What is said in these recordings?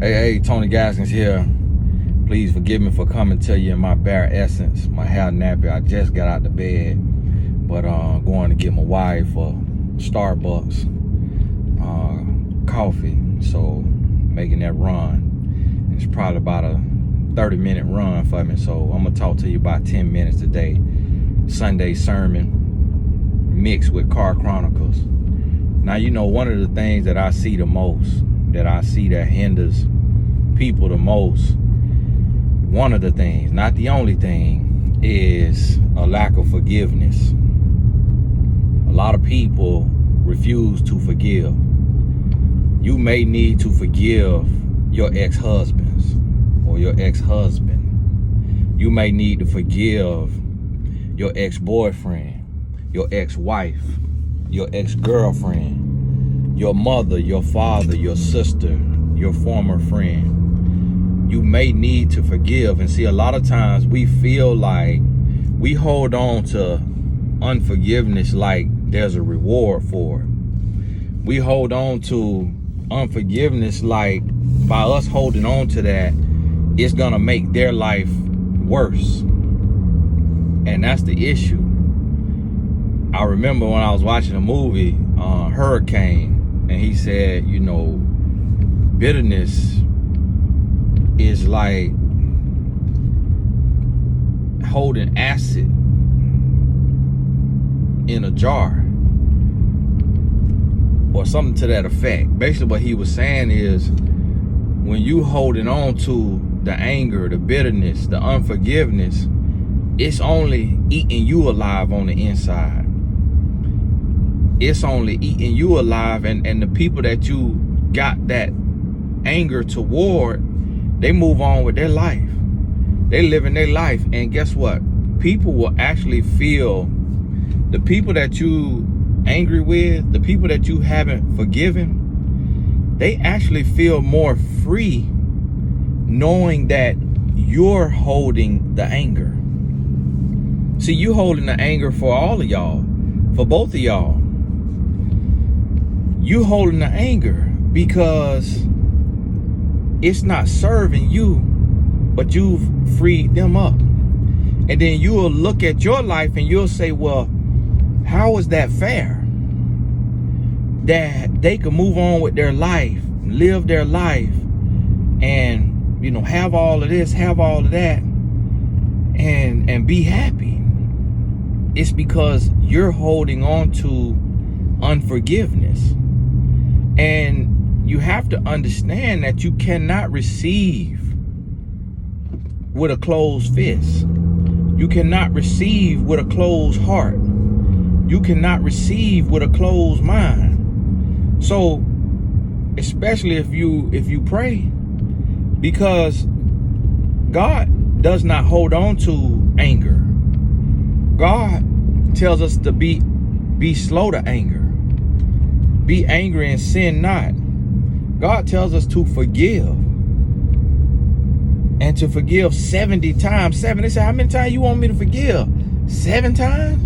Hey, Tony Gaskins here. Please forgive me for coming to you in my bare essence. My hair nappy. I just got out the bed, but going to get my wife for Starbucks coffee. So making that run. It's probably about a 30-minute run for me. So I'm gonna talk to you about 10 minutes today. Sunday sermon mixed with Car Chronicles. Now, you know, one of the things that I see the most, that hinders people the most, one of the things, not the only thing, is a lack of forgiveness. A lot of people refuse to forgive. You may need to forgive your ex-husbands or your ex-husband. You may need to forgive your ex-boyfriend, your ex-wife, your ex-girlfriend, your mother, your father, your sister, your former friend. You may need to forgive. And see, a lot of times we feel like we hold on to unforgiveness like there's a reward for it. We hold on to unforgiveness like by us holding on to that, it's gonna make their life worse. And that's the issue. I remember when I was watching a movie, Hurricane, and he said, you know, bitterness is like holding acid in a jar or something to that effect. Basically what he was saying is, when you holding on to the anger, the bitterness, the unforgiveness, it's only eating you alive on the inside. It's only eating you alive, and the people that you got that anger toward, they move on with their life. They living their life, and guess what? People will actually feel, the people that you angry with, the people that you haven't forgiven, they actually feel more free knowing that you're holding the anger. See, you holding the anger for all of y'all, for both of y'all. You holding the anger because it's not serving you, but you've freed them up. And then you will look at your life and you'll say, well, how is that fair? That they can move on with their life, live their life, and, you know, have all of this, have all of that, and be happy. It's because you're holding on to unforgiveness. And you have to understand that you cannot receive with a closed fist. You cannot receive with a closed heart. You cannot receive with a closed mind. So, especially if you pray, because God does not hold on to anger. God tells us to be slow to anger. Be angry and sin not. God tells us to forgive. And to forgive 70 times 7. They say, how many times you want me to forgive? 7 times?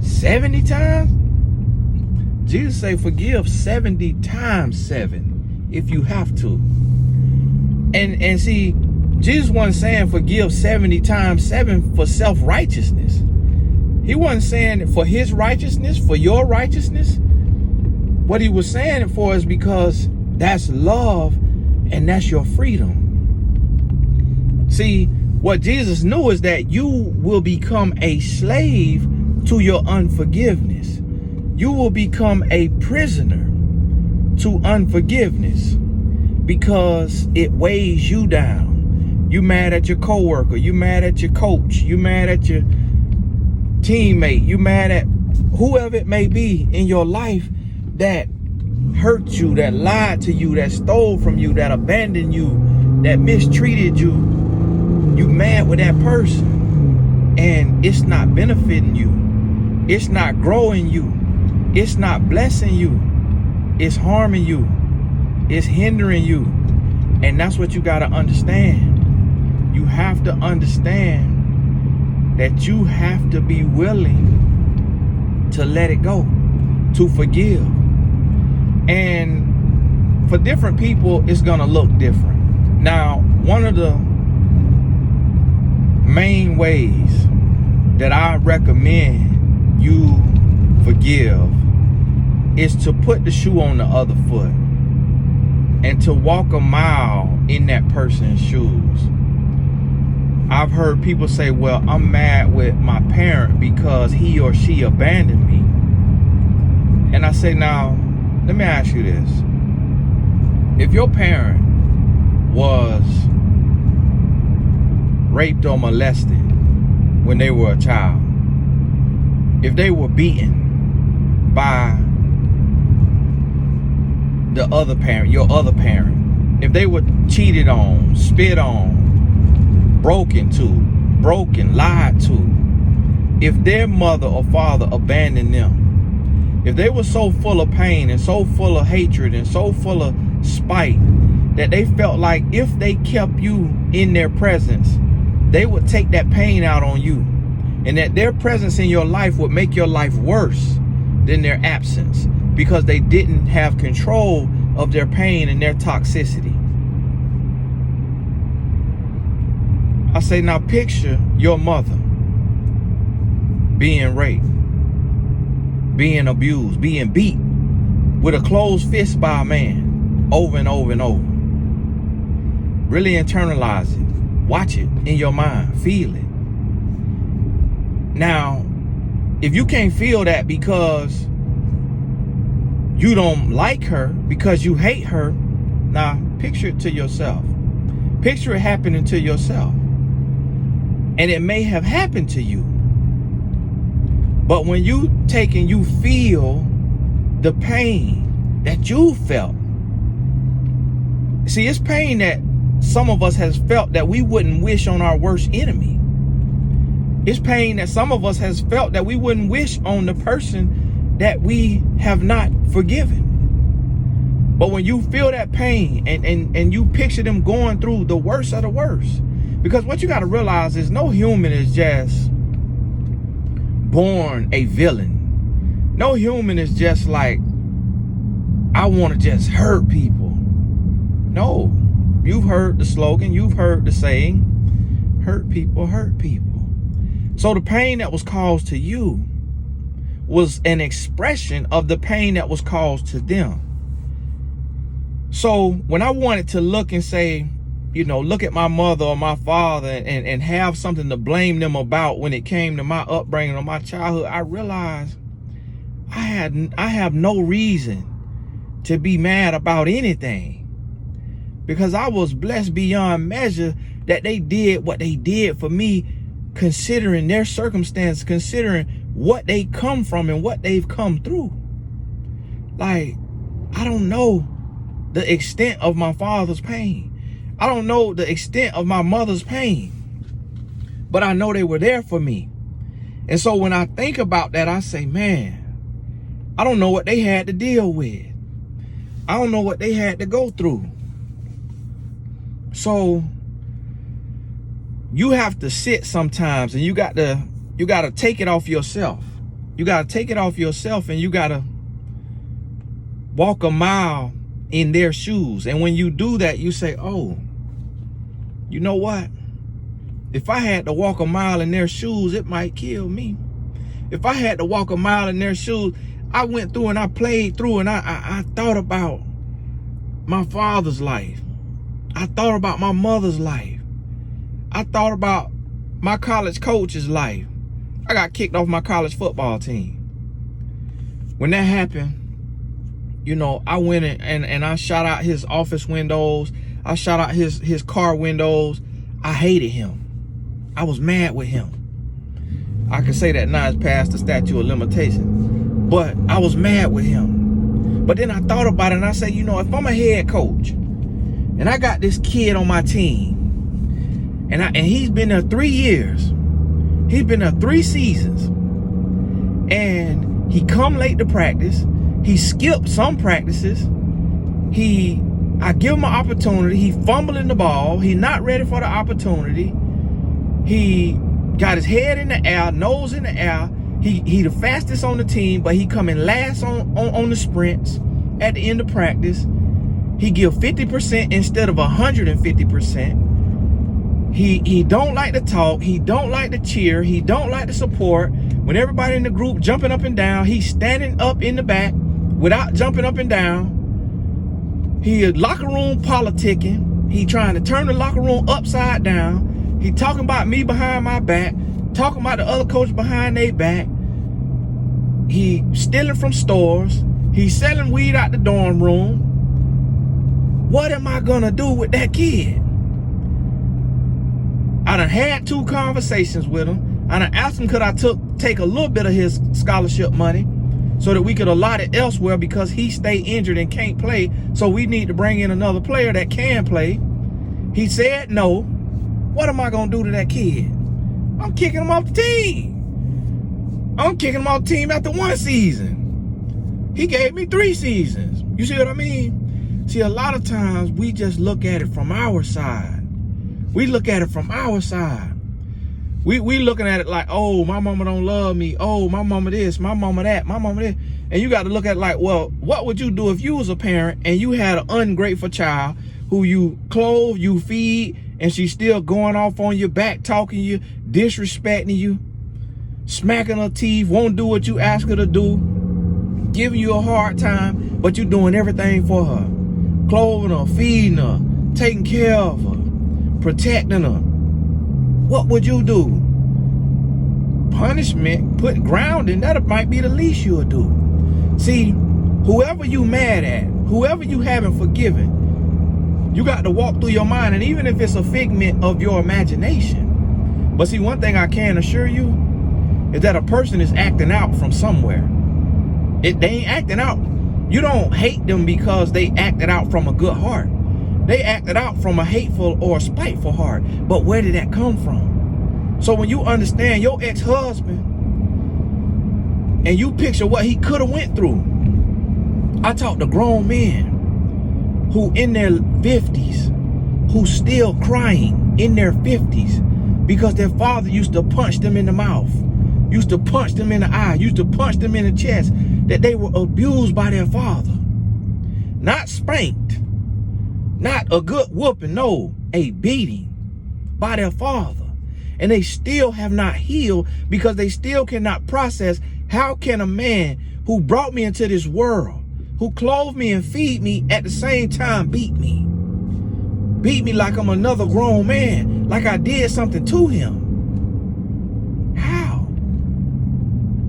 70 times? Jesus say forgive 70 times 7 if you have to. And see, Jesus wasn't saying forgive 70 times 7 for self-righteousness. He wasn't saying it for his righteousness, for your righteousness. What he was saying it for is because that's love and that's your freedom. See, what Jesus knew is that you will become a slave to your unforgiveness. You will become a prisoner to unforgiveness because it weighs you down. You mad at your coworker, you mad at your coach, you mad at your teammate, you mad at whoever it may be in your life that hurt you, that lied to you, that stole from you, that abandoned you, that mistreated you. You mad with that person, and it's not benefiting you. It's not growing you. It's not blessing you. It's harming you. It's hindering you. And that's what you got to understand. You have to understand that you have to be willing to let it go, to forgive. And for different people, it's gonna look different. Now, one of the main ways that I recommend you forgive is to put the shoe on the other foot and to walk a mile in that person's shoes. I've heard people say, well, I'm mad with my parent because he or she abandoned me. And I say, now, let me ask you this. If your parent was raped or molested when they were a child, if they were beaten by the other parent, your other parent, if they were cheated on, spit on, broken, lied to, if their mother or father abandoned them, if they were so full of pain and so full of hatred and so full of spite that they felt like if they kept you in their presence, they would take that pain out on you, and that their presence in your life would make your life worse than their absence because they didn't have control of their pain and their toxicity. I say, now picture your mother being raped, being abused, being beat with a closed fist by a man over and over and over. Really internalize it. Watch it in your mind. Feel it. Now, if you can't feel that because you don't like her, because you hate her, now picture it to yourself. Picture it happening to yourself. And it may have happened to you. But when you take and you feel the pain that you felt. See, it's pain that some of us has felt that we wouldn't wish on our worst enemy. It's pain that some of us has felt that we wouldn't wish on the person that we have not forgiven. But when you feel that pain and you picture them going through the worst of the worst, because what you got to realize is no human is just born a villain. No human is just like, I want to just hurt people. No, you've heard the slogan, you've heard the saying, hurt people, hurt people. So the pain that was caused to you was an expression of the pain that was caused to them. So when I wanted to look and say, you know, look at my mother or my father and have something to blame them about when it came to my upbringing or my childhood, I realized I have no reason to be mad about anything, because I was blessed beyond measure that they did what they did for me, considering their circumstance, considering what they come from and what they've come through. Like, I don't know the extent of my father's pain. I don't know the extent of my mother's pain, but I know they were there for me. And so when I think about that, I say, man, I don't know what they had to deal with. I don't know what they had to go through. So you have to sit sometimes, and you got to take it off yourself. You got to take it off yourself, and you got to walk a mile in their shoes. And when you do that, you say, oh, you know what? If I had to walk a mile in their shoes, it might kill me. If I had to walk a mile in their shoes, I went through and I played through and I thought about my father's life. I thought about my mother's life. I thought about my college coach's life. I got kicked off my college football team. When that happened, you know, I went and I shot out his office windows. I shot out his car windows. I hated him. I was mad with him. I can say that now, it's past the statute of limitations. But I was mad with him. But then I thought about it and I said, you know, if I'm a head coach and I got this kid on my team and he's been there 3 years. He's been there 3 seasons. And he come late to practice. He skipped some practices. I give him an opportunity. He fumbling the ball. He not ready for the opportunity. He got his head in the air, nose in the air. He the fastest on the team, but he coming last on the sprints at the end of practice. He give 50% instead of 150%. He don't like to talk. He don't like to cheer. He don't like to support. When everybody in the group jumping up and down, he's standing up in the back without jumping up and down. He is locker room politicking. He trying to turn the locker room upside down. He talking about me behind my back, talking about the other coach behind their back. He stealing from stores. He's selling weed out the dorm room. What am I gonna do with that kid? I done had 2 conversations with him. I done asked him could I take a little bit of his scholarship money so that we could allot it elsewhere because he stay injured and can't play. So we need to bring in another player that can play. He said no. What am I gonna do to that kid? I'm kicking him off the team. I'm kicking him off the team after 1 season. He gave me 3 seasons. You see what I mean? See, a lot of times we just look at it from our side. We look at it from our side. We looking at it like, oh, my mama don't love me. Oh, my mama this, my mama that, my mama this. And you got to look at it like, well, what would you do if you was a parent and you had an ungrateful child who you clothe, you feed, and she's still going off on your back, talking to you, disrespecting you, smacking her teeth, won't do what you ask her to do, giving you a hard time, but you doing everything for her. Clothing her, feeding her, taking care of her, protecting her. What would you do? Punishment, put grounding, that might be the least you would do. See, whoever you mad at, whoever you haven't forgiven, you got to walk through your mind, and even if it's a figment of your imagination. But see, one thing I can assure you is that a person is acting out from somewhere. They ain't acting out. You don't hate them because they acted out from a good heart. They acted out from a hateful or spiteful heart. But where did that come from? So when you understand your ex-husband and you picture what he could have went through. I talk to grown men who in their 50s, who still crying in their 50s because their father used to punch them in the mouth, used to punch them in the eye, used to punch them in the chest, that they were abused by their father. Not spanked, not a good whooping, no, a beating by their father. And they still have not healed because they still cannot process, how can a man who brought me into this world, who clothed me and feed me, at the same time beat me? Beat me like I'm another grown man, like I did something to him. How?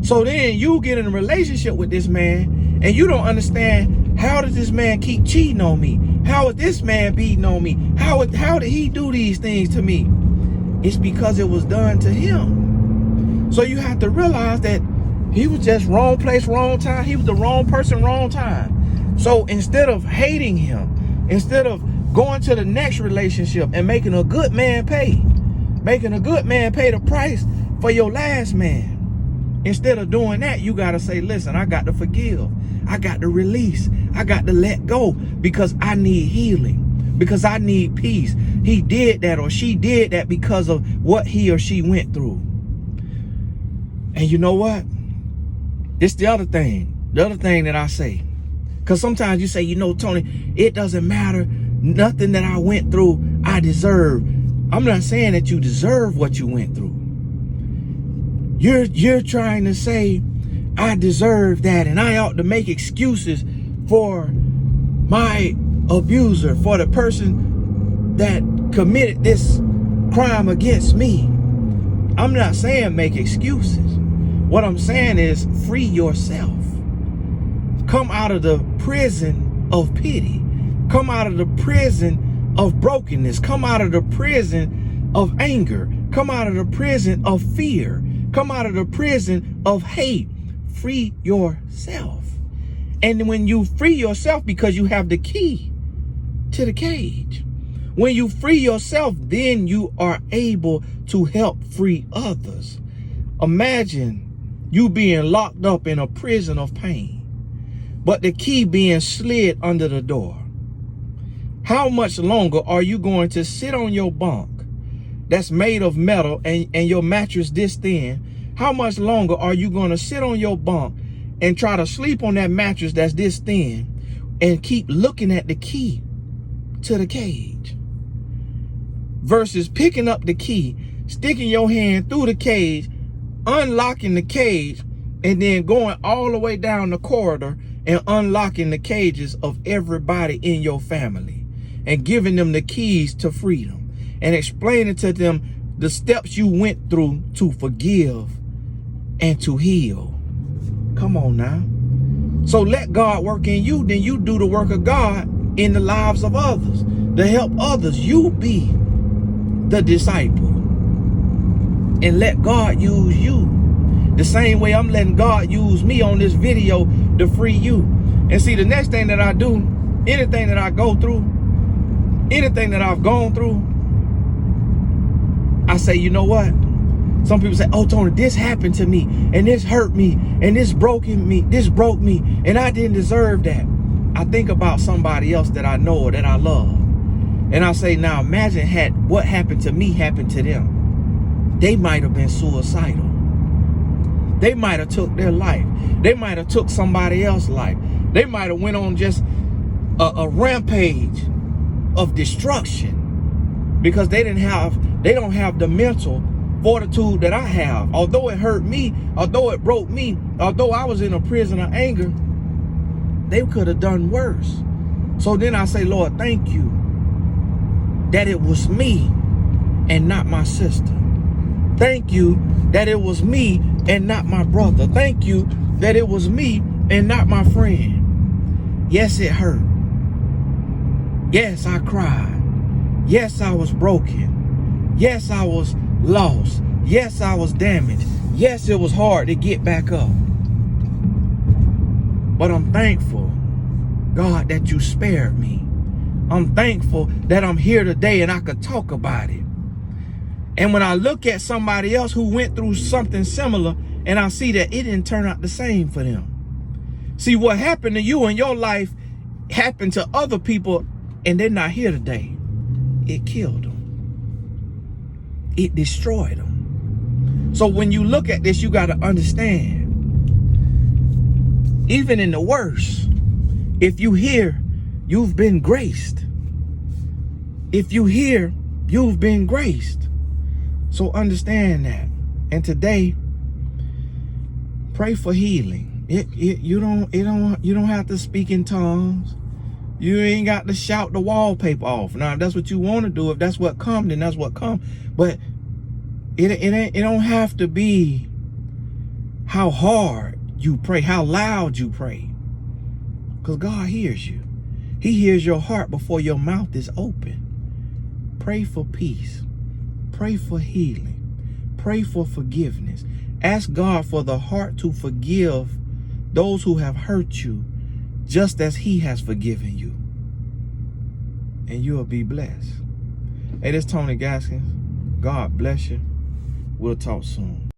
So then you get in a relationship with this man and you don't understand, how did this man keep cheating on me? How is this man beating on me? How did he do these things to me? It's because it was done to him. So you have to realize that he was just wrong place, wrong time. He was the wrong person, wrong time. So instead of hating him, instead of going to the next relationship and making a good man pay the price for your last man, instead of doing that, you got to say, listen, I got to forgive. I got to release. I got to let go because I need healing, because I need peace. He did that or she did that because of what he or she went through. And you know what? It's the other thing that I say. Because sometimes you say, you know, Tony, it doesn't matter. Nothing that I went through, I deserve. I'm not saying that you deserve what you went through. You're trying to say, I deserve that and I ought to make excuses for my abuser, for the person that committed this crime against me. I'm not saying make excuses. What I'm saying is free yourself. Come out of the prison of pity. Come out of the prison of brokenness. Come out of the prison of anger. Come out of the prison of fear. Come out of the prison of hate. Free yourself. And when you free yourself, because you have the key to the cage, when you free yourself, then you are able to help free others. Imagine you being locked up in a prison of pain, but the key being slid under the door. How much longer are you going to sit on your bunk that's made of metal and your mattress this thin? How much longer are you going to sit on your bunk and try to sleep on that mattress that's this thin and keep looking at the key to the cage versus picking up the key, sticking your hand through the cage, unlocking the cage, and then going all the way down the corridor and unlocking the cages of everybody in your family and giving them the keys to freedom and explaining to them the steps you went through to forgive and to heal. Come on now. So let God work in you, then you do the work of God in the lives of others to help others. You be the disciple and let God use you the same way I'm letting God use me on this video to free you. And see, the next thing that I do, anything that I go through, anything that I've gone through, I say, you know what? Some people say, oh, Tony, this happened to me and this hurt me and this broke me, and I didn't deserve that. I think about somebody else that I know or that I love. And I say, now imagine had what happened to me happened to them. They might have been suicidal. They might have took their life. They might have took somebody else's life. They might have went on just a rampage of destruction because they don't have the mental fortitude that I have. Although it hurt me, although it broke me, although I was in a prison of anger, they could have done worse. So then I say, Lord, thank you that it was me and not my sister. Thank you that it was me and not my brother. Thank you that it was me and not my friend. Yes, it hurt. Yes, I cried. Yes, I was broken. Yes, I was lost. Yes, I was damaged. Yes, it was hard to get back up. But I'm thankful, God, that you spared me. I'm thankful that I'm here today and I could talk about it. And when I look at somebody else who went through something similar and I see that it didn't turn out the same for them. See, what happened to you in your life happened to other people and they're not here today. It killed them. It destroyed them. So when you look at this, you got to understand, even in the worst, if you hear you've been graced, if you hear you've been graced. So understand that. And today, pray for healing. You don't have to speak in tongues. You ain't got to shout the wallpaper off. Now, if that's what you want to do, if that's what comes, then that's what comes. But it don't have to be how hard you pray, how loud you pray. Because God hears you. He hears your heart before your mouth is open. Pray for peace. Pray for healing. Pray for forgiveness. Ask God for the heart to forgive those who have hurt you, just as he has forgiven you. And you will be blessed. Hey, this is Tony Gaskins. God bless you. We'll talk soon.